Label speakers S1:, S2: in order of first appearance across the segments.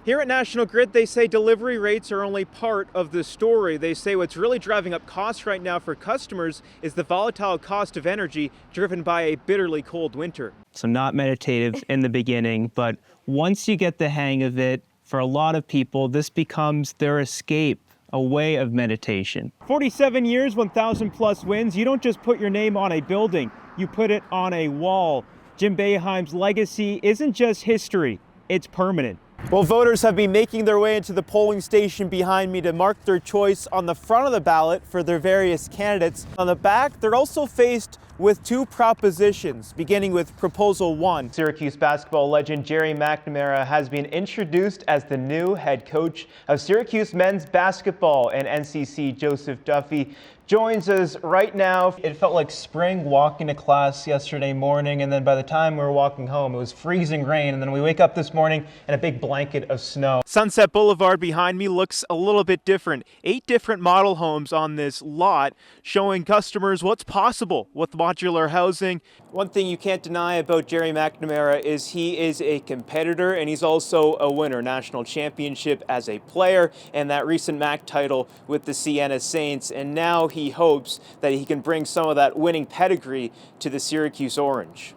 S1: Here at National Grid, they say delivery rates are only part of the story. They say what's really driving up costs right now for customers is the volatile cost of energy driven by a bitterly cold winter. So not meditative in the beginning, but once you get the hang of it, for a lot of people, this becomes their escape, a way of meditation. 47 years, 1,000 plus wins. You don't just put your name on a building, you put it on a wall. Jim Boeheim's legacy isn't just history, it's permanent. Well, voters have been making their way into the polling station behind me to mark their choice on the front of the ballot for their various candidates. On the back, they're also faced with two propositions, beginning with Proposal 1. Syracuse basketball legend Gerry McNamara has been introduced as the new head coach of Syracuse men's basketball, and NCC Joseph Duffy joins us right now. It felt like spring walking to class yesterday morning, and then by the time we were walking home, it was freezing rain, and then we wake up this morning and a big blanket of snow. Sunset Boulevard behind me looks a little bit different. 8 different model homes on this lot, showing customers what's possible with modular housing. One thing you can't deny about Gerry McNamara is he is a competitor, and he's also a winner. National championship as a player, and that recent MAC title with the Siena Saints, and now he hopes that he can bring some of that winning pedigree to the Syracuse Orange.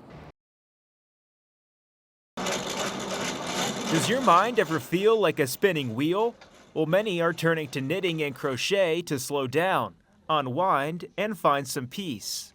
S1: Does your mind ever feel like a spinning wheel? Well, many are turning to knitting and crochet to slow down, unwind, and find some peace.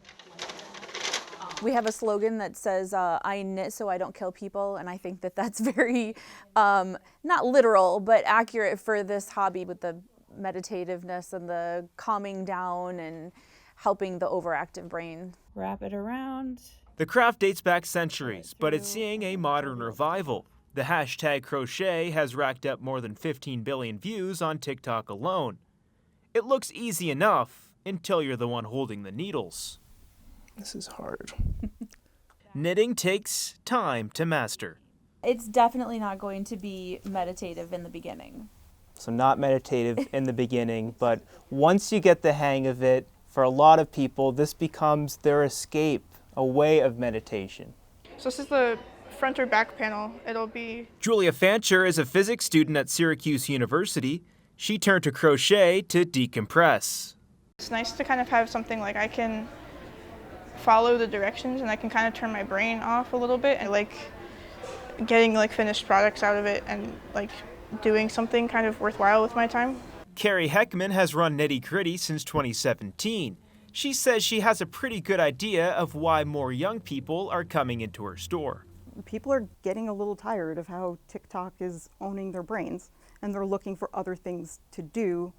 S2: We have a slogan that says, I knit so I don't kill people, and I think that that's very, not literal, but accurate for this hobby with the meditativeness and the calming down and helping the overactive brain.
S3: Wrap it around.
S1: The craft dates back centuries, but it's seeing a modern revival. The hashtag crochet has racked up more than 15 billion views on TikTok alone. It looks easy enough until you're the one holding the needles.
S4: This is hard.
S1: Knitting takes time to master.
S2: It's definitely not going to be meditative in the beginning.
S1: So not meditative in the beginning, but once you get the hang of it, for a lot of people, this becomes their escape, a way of meditation.
S5: So this is the front or back panel. It'll be...
S1: Julia Fancher is a physics student at Syracuse University. She turned to crochet to decompress.
S5: It's nice to kind of have something like I can follow the directions and I can kind of turn my brain off a little bit, and like getting like finished products out of it and like doing something kind of worthwhile with my time.
S1: Carrie Heckman has run Nitty Gritty since 2017. She says she has a pretty good idea of why more young people are coming into her store.
S6: People are getting a little tired of how TikTok is owning their brains, and they're looking for other things to do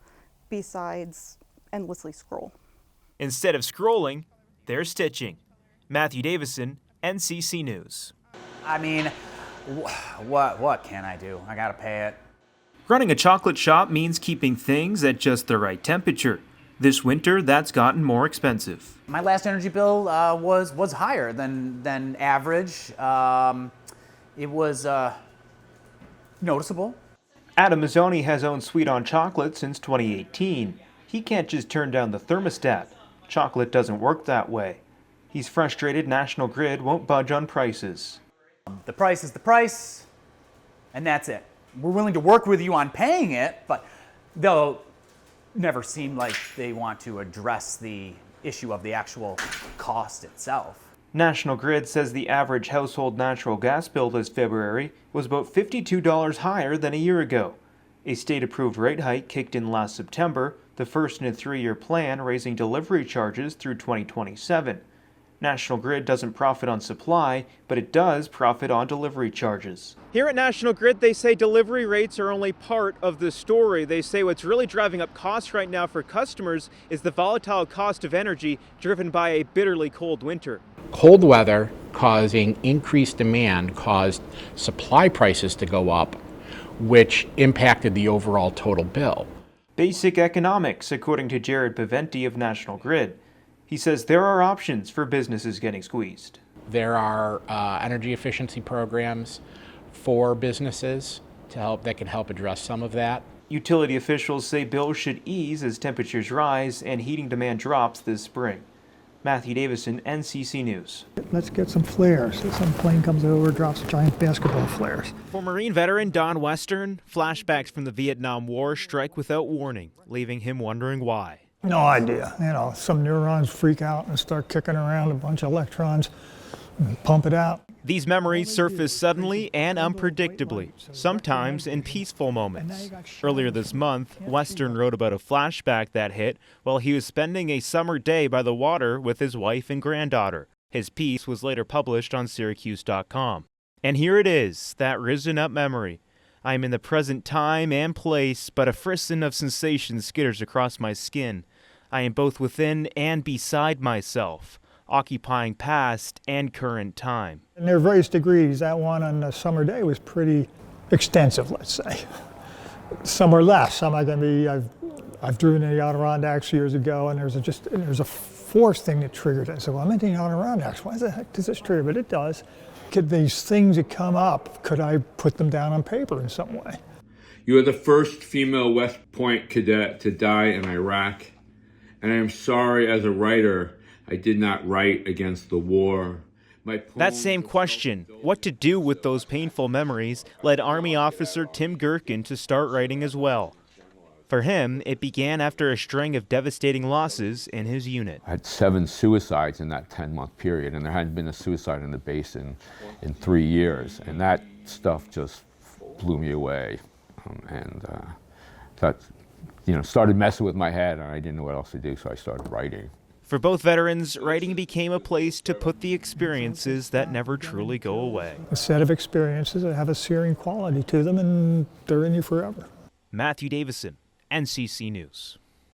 S6: besides endlessly scroll.
S1: Instead of scrolling, they're stitching. Matthew Davison, NCC News.
S7: I mean, what can I do? I gotta pay it.
S1: Running a chocolate shop means keeping things at just the right temperature. This winter, that's gotten more expensive.
S7: My last energy bill was higher than average. It was noticeable.
S1: Adam Mazzoni has owned Sweet on Chocolate since 2018. He can't just turn down the thermostat. Chocolate doesn't work that way. He's frustrated National Grid won't budge on prices.
S7: The price is the price, and that's it. We're willing to work with you on paying it, but they'll never seem like they want to address the issue of the actual cost itself.
S1: National Grid says the average household natural gas bill this February was about $52 higher than a year ago. A state-approved rate hike kicked in last September, the first in a 3-year plan raising delivery charges through 2027. National Grid doesn't profit on supply, but it does profit on delivery charges. Here at National Grid, they say delivery rates are only part of the story. They say what's really driving up costs right now for customers is the volatile cost of energy driven by a bitterly cold winter.
S8: Cold weather causing increased demand caused supply prices to go up, which impacted the overall total bill.
S1: Basic economics, according to Jared Paventi of National Grid. He says there are options for businesses getting squeezed.
S8: There are energy efficiency programs for businesses that can help address some of that.
S1: Utility officials say bills should ease as temperatures rise and heating demand drops this spring. Matthew Davison, NCC News.
S3: Let's get some flares. Some plane comes over, drops giant basketball flares.
S1: For Marine veteran Don Western, flashbacks from the Vietnam War strike without warning, leaving him wondering why.
S3: No idea. You know, some neurons freak out and start kicking around a bunch of electrons and pump it out.
S1: These memories surface suddenly and unpredictably, sometimes in peaceful moments. Earlier this month, Western wrote about a flashback that hit while he was spending a summer day by the water with his wife and granddaughter. His piece was later published on Syracuse.com. And here it is, that risen up memory. I am in the present time and place, but a frisson of sensation skitters across my skin. I am both within and beside myself, occupying past and current time.
S3: And there are various degrees. That one on the summer day was pretty extensive, let's say. Some are less. Some are going to be, I've driven in the Adirondacks years ago, and there's a force thing that triggers it. So I'm in the Adirondacks. Why the heck does this trigger? But it does. Could these things that come up, could I put them down on paper in some way?
S9: You are the first female West Point cadet to die in Iraq, and I am sorry as a writer I did not write against the war.
S1: That same question, what to do with those painful memories, led Army officer Tim Gherkin to start writing as well. For him, it began after a string of devastating losses in his unit.
S9: I had 7 suicides in that 10-month period, and there hadn't been a suicide in the base in 3 years. And that stuff just blew me away. That started messing with my head, and I didn't know what else to do, so I started writing.
S1: For both veterans, writing became a place to put the experiences that never truly go away.
S3: A set of experiences that have a searing quality to them, and they're in you forever.
S1: Matthew Davison, NCC News.